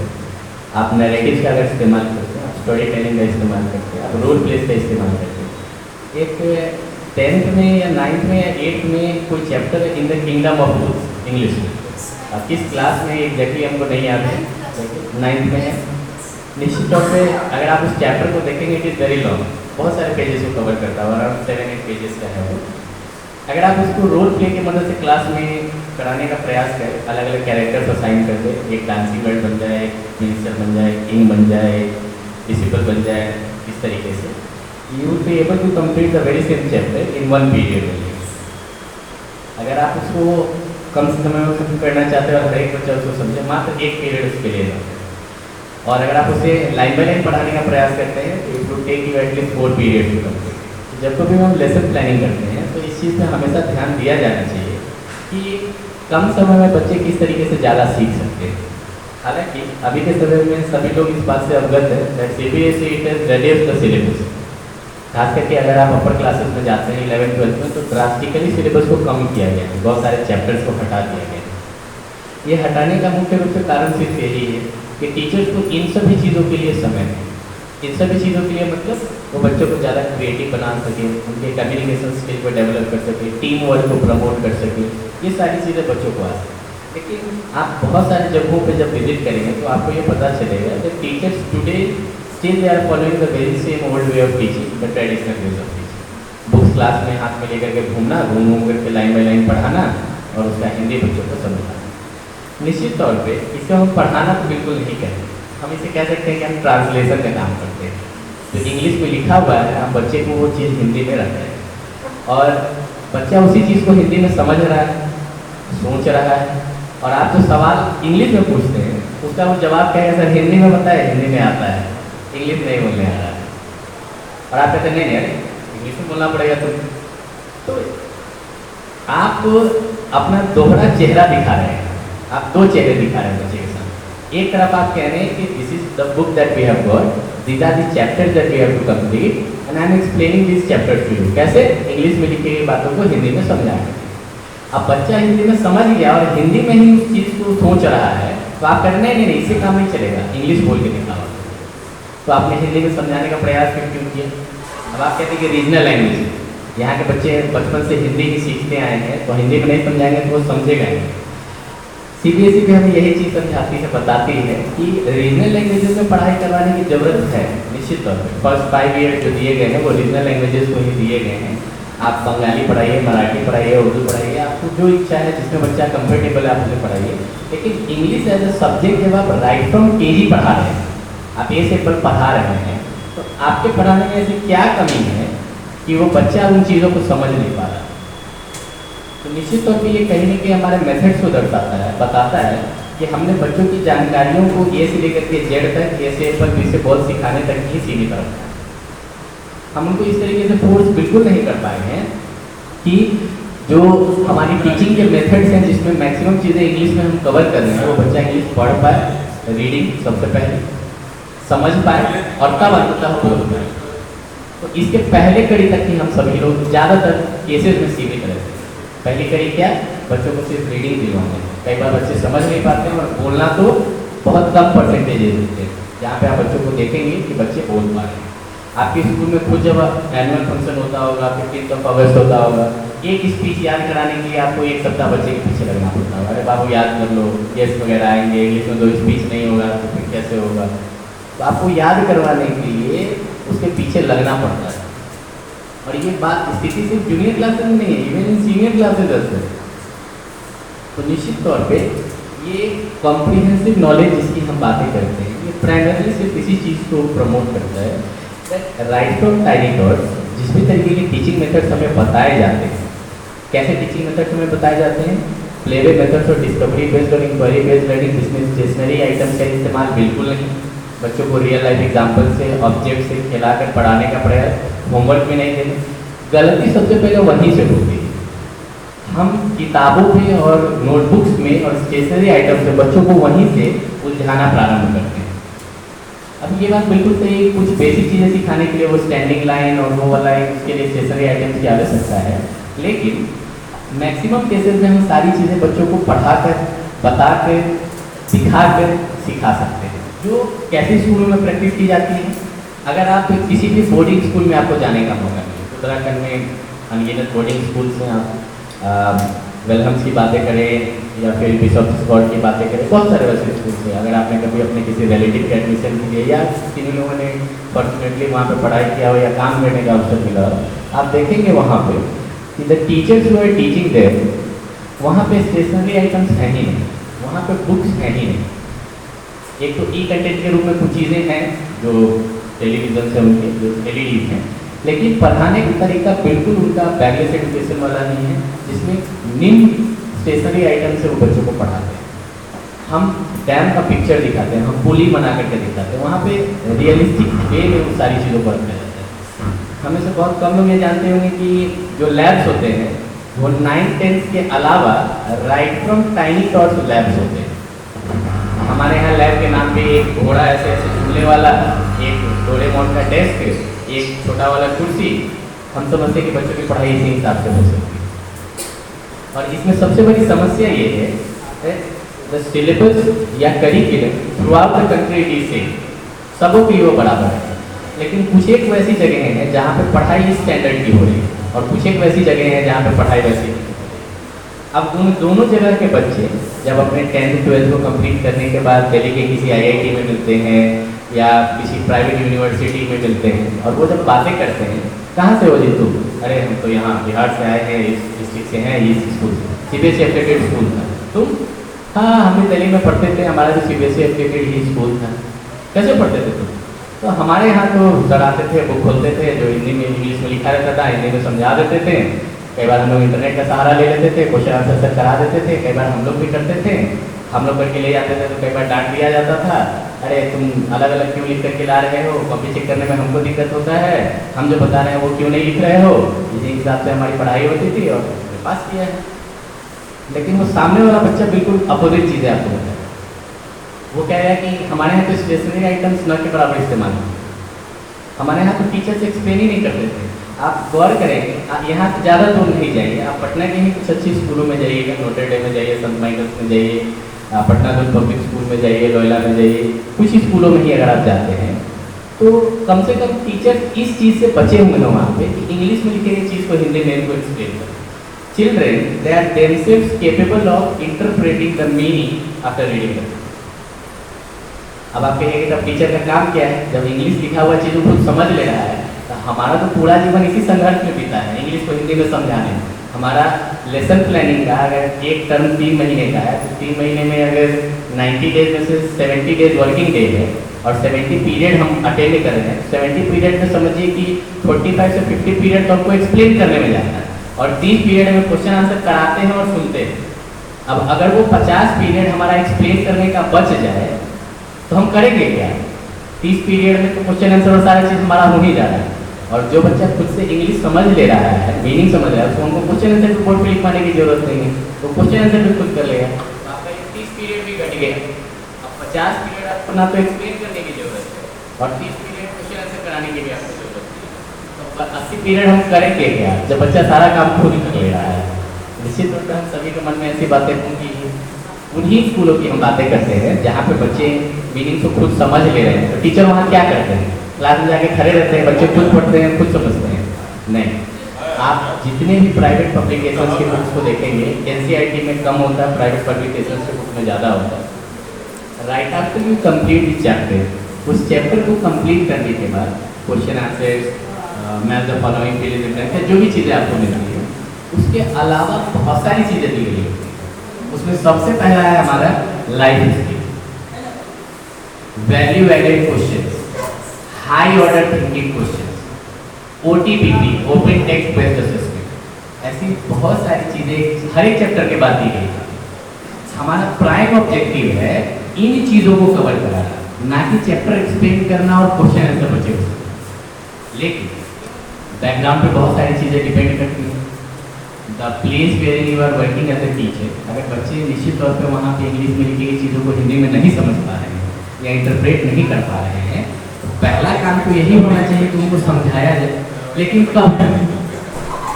C: आप नैरेटिव्स का अगर इस्तेमाल करते हैं, आप स्टोरी टेलिंग का इस्तेमाल करते हैं, आप रोल प्लेस का इस्तेमाल करते हैं। एक 10th में या 9th में या 8th में कोई चैप्टर है in the kingdom of rules English में, अब किस क्लास में एग्जैक्टली हमको नहीं याद है, 9th में है। निश्चित तौर पे अगर आप उस चैप्टर को देखेंगे इट इज़ वेरी लॉन्ग, बहुत सारे पेजेस को कवर करता है, अराउंड 7-8 पेजेस का है वो। अगर आप उसको रोल प्ले की मदद से क्लास में कराने का प्रयास करें, अलग अलग कैरेक्टर्स असाइन कर दे, एक डांसिंग गर्ल बन जाए, एक मिनिस्टर बन जाए, किंग बन जाए, डिसिपल बन जाए, इस तरीके से you will be able to complete the very same chapter in 1 period only. अगर आप उसको कम से समय में खत्म करना चाहते हैं और हर एक बच्चा उसको समझे, मात्र 1 पीरियड उसके लिए है। और अगर आप उसे लाइन बाय लाइन पढ़ाने का प्रयास करते हैं तो it will take you at least 4 period to complete. जब कभी हम लेसन प्लानिंग करते हैं तो इस चीज़ में हमेशा ध्यान दिया जाना चाहिए कि कम समय में बच्चे किस तरीके से ज़्यादा सीख सकते हैं। हालांकि अभी के समय में सभी लोग इस बात से अवगत है that CBSE it has reduced the syllabus. खास करके अगर आप अपर क्लासेस में जाते हैं 11th-12th में, तो ड्रास्टिकली सिलेबस को कम किया गया है, बहुत सारे चैप्टर्स को हटा दिया गया है। ये हटाने का मुख्य रूप से कारण सिर्फ यही है कि टीचर्स को इन सभी चीज़ों के लिए समय है। इन सभी चीज़ों के लिए मतलब वो बच्चों को ज़्यादा क्रिएटिव बना सके, उनके कम्युनिकेशन स्किल को डेवलप कर सके, टीम वर्क को प्रमोट कर सके, ये सारी चीज़ें बच्चों को आ सके। लेकिन आप बहुत सारी जगहों पे जब विजिट करेंगे तो आपको ये पता चलेगा कि teachers today still they are following the very same old way of teaching, the traditional ways of teaching. Books class में हाथ में लेकर के घूमना, घूम घूम करके लाइन बाई लाइन पढ़ाना और उसका हिंदी बच्चों को समझाना। निश्चित तौर पे इसको हम पढ़ाना तो बिल्कुल नहीं करेंगे, हम इसे कह सकते हैं कि हम ट्रांसलेशन का काम करते हैं। तो इंग्लिश में लिखा हुआ है, हम बच्चे को वो चीज़ हिंदी में रख रहे हैं और बच्चा उसी चीज़ को हिंदी में समझ रहा है, सोच रहा है, और आप जो सवाल इंग्लिश में पूछते हैं उसका वो जवाब कहेगा सर हिंदी में बताए, हिंदी में आता है, इंग्लिश नहीं बोलने आ रहा है। और आप कहते नहीं अरे इंग्लिश में बोलना पड़ेगा। तो आप अपना दोहरा चेहरा दिखा रहे हैं, आप 2 चेहरे दिखा रहे हैं बच्चे के साथ। एक तरफ आप कह रहे हैं कि this is the book that we have got, these are the chapters that we have to complete and I am explaining this chapters to you. कैसे? इंग्लिश में लिखी गई बातों को हिंदी में समझाएंगे। अब बच्चा हिंदी में समझ गया और हिंदी में ही उस चीज़ को सोच रहा है, तो आप कहते नहीं नहीं इससे काम नहीं चलेगा, इंग्लिश बोल के दिखाओ। तो आपने हिंदी में समझाने का प्रयास फिर क्यों किया? अब आप कहते हैं कि रीजनल लैंग्वेज, यहाँ के बच्चे बचपन से हिंदी ही सीखते आए हैं, तो हिंदी में नहीं समझाएंगे तो वो समझेगा नहीं। CBSE भी हमें यही चीज़ समझाती है, बताती है कि रीजनल लैंग्वेजेस में पढ़ाई करवाने की ज़रूरत है। निश्चित तौर पर फर्स्ट 5 ईयर जो दिए गए हैं वो रीजनल लैंग्वेजेस को ही दिए गए हैं। आप बंगाली पढ़ाइए, मराठी पढ़ाइए, उर्दू पढ़ाइए, आपको जो इच्छा है जिसमें बच्चा कंफर्टेबल है आप उसे पढ़ाइए। लेकिन इंग्लिश एज अ सब्जेक्ट जब आप राइट फ्रॉम KG पढ़ा रहे हैं, आप A से पढ़ा रहे हैं, तो आपके पढ़ाने में ऐसी क्या कमी है कि वो बच्चा उन चीज़ों को समझ नहीं पा रहा? तो निश्चित तौर पर ये कहीं ना कहीं हमारे मेथड्स को दर्शाता है, बताता है कि हमने बच्चों की जानकारियों को A से लेकर के Z तक, A से A B से बहुत सिखाने तक ही सीमित रखा है। हम उनको इस तरीके से फोर्स बिल्कुल नहीं कर पाए हैं कि जो हमारी टीचिंग के मेथड्स हैं जिसमें मैक्सिमम चीज़ें इंग्लिश में हम कवर कर रहे हैं, वो बच्चा इंग्लिश पढ़ पाए, रीडिंग सबसे पहले समझ पाए और तब अंततः बोल पाए। तो इसके पहले कड़ी तक ही हम सभी लोग ज़्यादातर केसेस में सीमित रहते हैं। पहली कड़ी क्या? बच्चों को सिर्फ रीडिंग दिलवाना है। कई बार बच्चे समझ नहीं पाते हैं और बोलना तो बहुत कम परसेंटेज देते हैं, जहाँ पे आप बच्चों को देखेंगे कि बच्चे बोल पा रहे हैं। आपके स्कूल में खुद जब एनुअल फंक्शन होता होगा, 15 अगस्त होता होगा, एक स्पीच याद कराने के लिए आपको 1 सप्ताह बच्चे के पीछे लगना पड़ता होगा। अरे बाबू याद कर लो, गेस्ट वगैरह आएंगे, इंग्लिश में 2 स्पीच नहीं होगा तो फिर कैसे होगा? तो आपको याद करवाने के लिए उसके पीछे लगना पड़ता है। और ये बात स्थिति सिर्फ जूनियर क्लासेस में नहीं है, इवन इन सीनियर क्लासेस है। तो निश्चित तौर पे ये कॉम्प्रिहेंसिव नॉलेज जिसकी हम बातें करते हैं, ये प्राइमरली सिर्फ इसी चीज़ को प्रमोट करता है that right from tiny tots जिस भी तरीके की टीचिंग मेथड्स हमें बताए जाते हैं। कैसे टीचिंग मेथड्स हमें बताए जाते हैं? प्लेवे मेथड्स और डिस्कवरी बेस्ड और इंक्वायरी बेस्ड लर्निंग, जिसमें स्टेशनरी आइटम्स का इस्तेमाल बिल्कुल नहीं, बच्चों को रियल लाइफ एग्जाम्पल से, ऑब्जेक्ट से खिलाकर पढ़ाने का प्रयास, होमवर्क भी नहीं देना। गलती सबसे पहले वहीं से होती है। हम किताबों पे और नोटबुक्स में और स्टेशनरी आइटम से बच्चों को वहीं से उलझाना प्रारंभ करते हैं। अब ये बात बिल्कुल सही, कुछ बेसिक चीज़ें सिखाने के लिए वो स्टैंडिंग लाइन और वो वाला उसके लिए स्टेशनरी आइटम्स की आवश्यकता है, लेकिन मैक्सिमम केसेस में हम सारी चीज़ें बच्चों को पढ़ाकर, बताकर, दिखाकर सिखा सकते हैं। जो कैसे स्कूलों में प्रैक्टिस की जाती है, अगर आप किसी भी बोर्डिंग स्कूल में आपको जाने का मौका मिले, उत्तराखंड में अनगिनत बोर्डिंग स्कूल से आप वेलहम्स की बातें करें या फिर बिशप स्कॉट की बातें करें, बहुत सारे वैसे स्कूल से, अगर आपने कभी अपने किसी रिलेटिव के एडमिशन के लिए या किन लोगों ने फॉर्चुनेटली वहाँ पे पढ़ाई किया हो या काम करने का अवसर मिला हो, आप देखेंगे वहाँ पे कि the teachers who are teaching there, वहाँ पे स्टेशनरी आइटम्स हैं ही नहीं, वहाँ पे बुक्स हैं ही नहीं। एक तो ई कंटेंट के रूप में कुछ चीज़ें हैं जो टेलीविज़न से उनके जो एलईडी हैं, लेकिन पढ़ाने का तरीका बिल्कुल उनका बैकलेस एजुकेशन वाला नहीं है, जिसमें निम्न स्टेशनरी आइटम से वो बच्चों को पढ़ाते हैं। हम डैम का पिक्चर दिखाते हैं, हम पुली बना करके दिखाते हैं, वहाँ पे रियलिस्टिक वे में उन सारी चीज़ों को रखा जाता है। हमें से बहुत कम लोग ये जानते होंगे कि जो लैब्स होते हैं वो 9-10 के अलावा right from tiny tots labs होते हैं। हमारे यहाँ लैब के नाम पे एक घोड़ा ऐसे ऐसे झूलने वाला, एक डोरेमोन का डेस्क, एक छोटा वाला कुर्सी, हम समझते हैं कि बच्चों की पढ़ाई इसी हिसाब से हो सकती है। और इसमें सबसे बड़ी समस्या ये है द सिलेबस या curriculum through out the country is same, सबों के लिए वो बराबर है, लेकिन कुछ एक वैसी जगह हैं जहाँ पे पढ़ाई स्टैंडर्ड की हो रही है और कुछ एक वैसी जगह हैं जहाँ पे पढ़ाई वैसी नहीं हो रही। अब उन दोनों जगह के बच्चे जब अपने 10th-12th को कंप्लीट करने के बाद दिल्ली के किसी IIT में मिलते हैं या किसी प्राइवेट यूनिवर्सिटी में मिलते हैं और वो जब बातें करते हैं, कहाँ से हो जी तुम? अरे हम तो यहाँ बिहार से आए हैं, इस डिस्ट्रिक्ट से हैं, इस स्कूल से, CBSE एफिलिएटेड स्कूल था। तुम? हाँ, हम भी दिल्ली में पढ़ते थे, हमारा भी CBSE एफिलिएटेड ही स्कूल था। कैसे पढ़ते थे तुम? तो हमारे यहाँ तो सर आते थे, बुक खोलते थे, जो हिंदी में इंग्लिश में लिखा रहता था हिंदी में समझा देते थे। कई बार हम लोग इंटरनेट का सहारा ले लेते थे, क्वेश्चन आंसर सर करा देते थे, कई बार हम लोग भी करते थे। हम लोग करके ले जाते थे तो कई बार डांट दिया जाता था, अरे तुम अलग अलग क्यों लिख करके ला रहे हो, कॉपी चेक करने में हमको दिक्कत होता है, हम जो बता रहे हैं वो क्यों नहीं लिख रहे हो। इसी हिसाब से हमारी पढ़ाई होती थी और पास किया है। लेकिन वो सामने वाला बच्चा बिल्कुल अपोजिट चीज़ें आपको बताया। वो कह रहा है कि हमारे यहाँ तो स्टेशनरी आइटम्स न के बराबर इस्तेमाल होते, हमारे यहाँ तो टीचर्स एक्सप्लेन ही नहीं करते थे। आप गौर करेंगे, यहाँ से ज़्यादा दूर नहीं जाइए, आप पटना के ही कुछ अच्छी स्कूलों में जाइएगा, नोटर डे में जाइए, संत माइकल्स में जाइए, पटना दूर पब्लिक स्कूल में जाइए, लोयला में जाइए, कुछ ही स्कूलों में ही अगर आप जाते हैं तो कम से कम टीचर इस चीज़ से बचे हुए हैं वहाँ पे कि इंग्लिश में लिखे गई चीज़ को हिंदी में इनको एक्सप्लेन करें। Children they are themselves capable of interpreting the meaning after reading the book. अब आप कहेंगे तब टीचर का काम क्या है? जब इंग्लिश लिखा हुआ चीज़ को समझ ले रहा है, तो हमारा तो पूरा जीवन इसी संघर्ष में बीता है, इंग्लिश को हिंदी में समझाने। हमारा लेसन प्लानिंग का अगर एक टर्म 3 महीने का है तो 3 महीने में अगर 90 डेज में से 70 डेज वर्किंग डे है और 70 पीरियड हम अटेंड कर रहे हैं, 70 पीरियड में समझिए कि 45 से 50 पीरियड तो हमको एक्सप्लेन करने में जाता है और 30 पीरियड में क्वेश्चन आंसर कराते हैं और सुनते हैं। अब अगर वो 50 पीरियड हमारा एक्सप्लेन करने का बच जाए तो हम करेंगे क्या? 30 पीरियड में तो क्वेश्चन आंसर और सारा चीज़ हमारा हो ही जा रहा है। और जो बच्चा खुद से इंग्लिश समझ ले रहा है, मीनिंग समझ रहा है, उसको हमको क्वेश्चन आंसर पे बोर्ड पे लिखवाने की जरूरत नहीं है, तो क्वेश्चन आंसर भी खुद कर लेगा। तो आपका 30 पीरियड भी घट गया। अब 50 पीरियड आपको ना तो एक्सप्लेन करने की जरूरत है और 30 पीरियड क्वेश्चन आंसर कराने की भी आपको जरूरत है। तो 80 पीरियड हम करेंगे क्या जब बच्चा सारा काम खुद कर ले रहा है? निश्चित रूप से हम सभी के मन में ऐसी बातें होंगी। उन्हीं स्कूलों की हम बातें करते हैं जहाँ पे बच्चे मीनिंग को खुद समझ ले रहे हैं। तो टीचर वहाँ क्या करते हैं? क्लास में जाके खड़े रहते हैं, बच्चे खुद पढ़ते हैं, खुद समझते हैं? नहीं। आप जितने भी प्राइवेट पब्लिकेशंस के बुक्स को देखेंगे, NCERT में कम होता है, प्राइवेट पब्लिकेशंस के बुक में ज़्यादा होता है। Right after you complete this chapter, उस चैप्टर को कंप्लीट करने के बाद question answers, match the following fill in the blanks, जो भी चीज़ें आपको मिलती है, उसके अलावा बहुत सारी चीज़ें दी गई होती हैं। उसमें सबसे पहला है हमारा life skill, value added question, high order thinking question, OTPP, open text based assessment, ऐसी बहुत सारी चीज़ें हर एक चैप्टर के बाद दी गई है। हमारा प्राइम ऑब्जेक्टिव है इन चीज़ों को कवर कराना, ना कि चैप्टर एक्सप्लेन करना और क्वेश्चन आंसर बचे। लेकिन बैकग्राउंड पे बहुत सारी चीज़ें डिपेंड करती हैं। The place where you are working as a teacher, अगर बच्चे निश्चित तौर पे वहाँ पे इंग्लिश में लिखी गई चीज़ों को हिंदी में नहीं समझ पा रहे हैं या इंटरप्रेट नहीं कर पा रहे हैं, तो पहला काम तो यही होना चाहिए कि उनको समझाया जाए। लेकिन कब?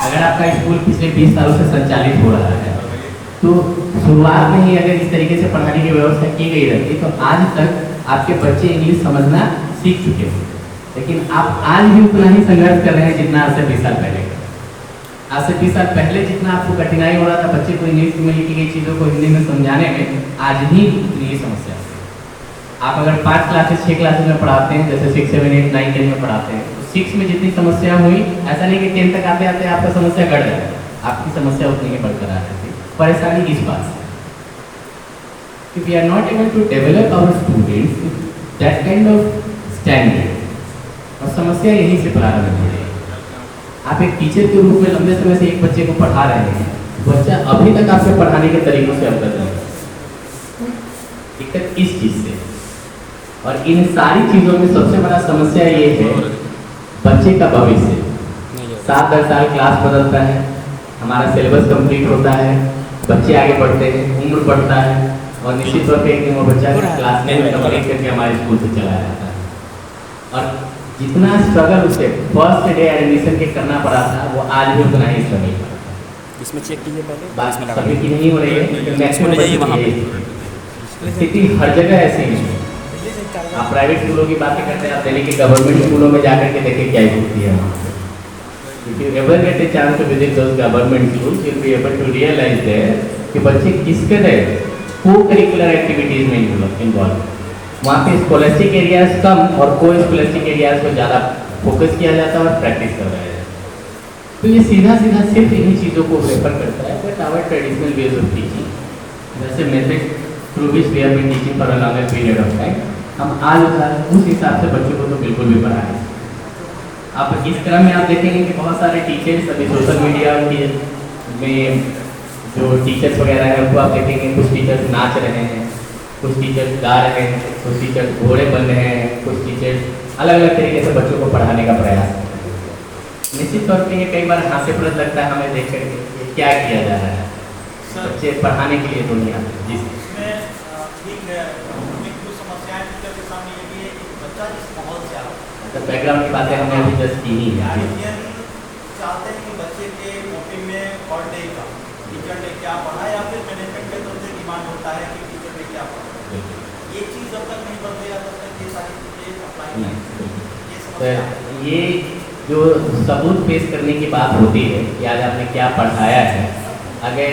C: अगर आपका स्कूल पिछले 20 सालों से संचालित हो रहा है तो शुरुआत में ही अगर इस तरीके से पढ़ाने की व्यवस्था की गई रहती तो आज तक आपके बच्चे इंग्लिश समझना सीख चुके हैं। लेकिन आप आज भी उतना ही संघर्ष कर रहे हैं जितना आज से 20 साल पहले। आज से 20 साल पहले जितना आपको कठिनाई हो रहा था बच्चे को इंग्लिश में लिखी गई चीज़ों को हिंदी में समझाने में, आज भी उतनी ही समस्या है। आप अगर 5 क्लासेस 6 क्लासेस में पढ़ाते हैं, जैसे 6, 7, 8, 9, 10 में पढ़ाते हैं, तो 6 में जितनी समस्या हुई, ऐसा नहीं कि 10 तक आते आते आपका समस्या घट जाए, आपकी समस्या उतनी ही बरकरार रहती। परेशानी इस बात से कि we are not able to develop our students that kind of standard, और समस्या यहीं से प्रारंभ हो रही है। आप एक टीचर के रूप में लंबे समय से एक बच्चे को पढ़ा रहे हैं, बच्चा अभी तक आपके पढ़ाने के तरीकों से अवगत नहीं। दिक्कत इस चीज़ से, और इन सारी चीज़ों में सबसे बड़ा समस्या ये है बच्चे का भविष्य। 7-10 साल क्लास बदलता है, हमारा सिलेबस कंप्लीट होता है, बच्चे आगे बढ़ते हैं, उम्र बढ़ता है, और निश्चित तौर पे एक दिन वो बच्चा क्लास 10 में कंप्लीट करके हमारे स्कूल से चला जाता है। और जितना स्ट्रगल उसे फर्स्ट डे एडमिशन के करना पड़ा था, वो आज भी उतना ही स्ट्रगल कर रहा है।
B: इसमें चेक कीजिए पहले।
C: बात सभी की नहीं हो रही है, लेकिन मैक्सिमम
B: जाइए वहाँ पे।
C: स्थिति हर जगह ऐसी है। आप प्राइवेट स्कूलों की बातें करते हैं, आप दिल्ली के गवर्नमेंट स्कूलों में जाकर के देखिए क्या होती है वहाँ पे। If you ever get a chance to visit those government schools, you'll be able to realize there कि बच्चे किस तरह को-करिकुलर एक्टिविटीज़ में इन्वॉल्व। वहाँ पे स्कॉलस्टिक एरियाज कम और को-स्कॉलस्टिक एरियाज को ज़्यादा फोकस किया जाता है और प्रैक्टिस करवाया जाता है। तो ये सीधा सीधा सिर्फ इन्हीं चीज़ों को रेफर करता है but our traditional ways of teaching, जैसे method through which we have been teaching for a longer period of time, हम आज उस हिसाब से बच्चों को तो बिल्कुल भी पढ़ा नहीं। अब इस क्रम में आप देखेंगे कि बहुत सारे टीचर्स अभी सोशल मीडिया में जो टीचर्स वगैरह हैं उनको आप देखेंगे, कुछ टीचर्स नाच रहे हैं, कुछ टीचर्स गा रहे हैं, कुछ टीचर्स घोड़े बन रहे हैं, कुछ टीचर्स अलग अलग तरीके से बच्चों को पढ़ाने का प्रयास कर रहे हैं। निश्चित तौर पर ये कई बार हास्यप्रद लगता है हमें देख कर क्या किया जा रहा है बच्चे पढ़ाने के लिए दुनिया में। जी बैकग्राउंड की बातें हमने अभी जस्ट की ही है।
A: चाहते हैं कि बच्चे के मोटिव में और डे का टीचर ने क्या पढ़ा, या फिर मैनेजमेंट के तरफ से डिमांड होता है कि टीचर ने क्या पढ़ा। ये चीज़ जब तक नहीं बदलेगा तब तक ये सारी चीज़ें अप्लाई नहीं।
C: ये जो सबूत पेश करने की बात होती है कि आज आपने क्या पढ़ाया है, अगर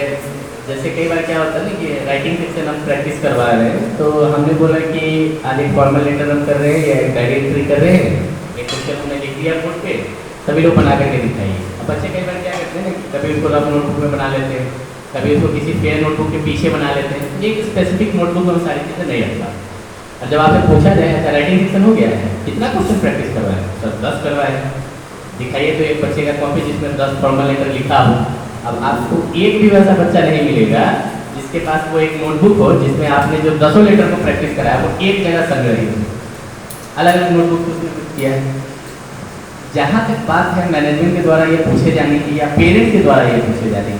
C: जैसे कई बार क्या होता है ना कि राइटिंग सेक्शन हम प्रैक्टिस करवा रहे हैं, तो हमने बोला कि आज एक फॉर्मल लेटर हम कर रहे हैं या एक डायरी एंट्री कर रहे हैं, एक क्वेश्चन हमने लिख दिया बोर्ड पे, सभी लोग बना करके दिखाइए। अब बच्चे कई बार क्या करते हैं, कभी उसको रफ नोटबुक में बना लेते हैं, कभी उसको किसी फेयर नोटबुक के पीछे बना लेते हैं। एक स्पेसिफिक नोटबुक में सारी चीज़ें नहीं रखता। और जब आपसे पूछा जाए अच्छा राइटिंग सेक्शन हो गया है, कितना क्वेश्चन प्रैक्टिस करवाए, सर 10 करवाए, दिखाइए तो एक बच्चे का कॉपी जिसमें 10 फॉर्मल लेटर लिखा हो। अब आपको एक भी वैसा बच्चा नहीं मिलेगा जिसके पास वो एक नोटबुक हो जिसमें आपने जो 10 लेटर को प्रैक्टिस कराया वो एक जगह संग्रहित हो, अलग अलग नोटबुक उसमें किया है। जहाँ तक बात है मैनेजमेंट के द्वारा ये पूछे जाने की या पेरेंट्स के द्वारा ये पूछे जाने की,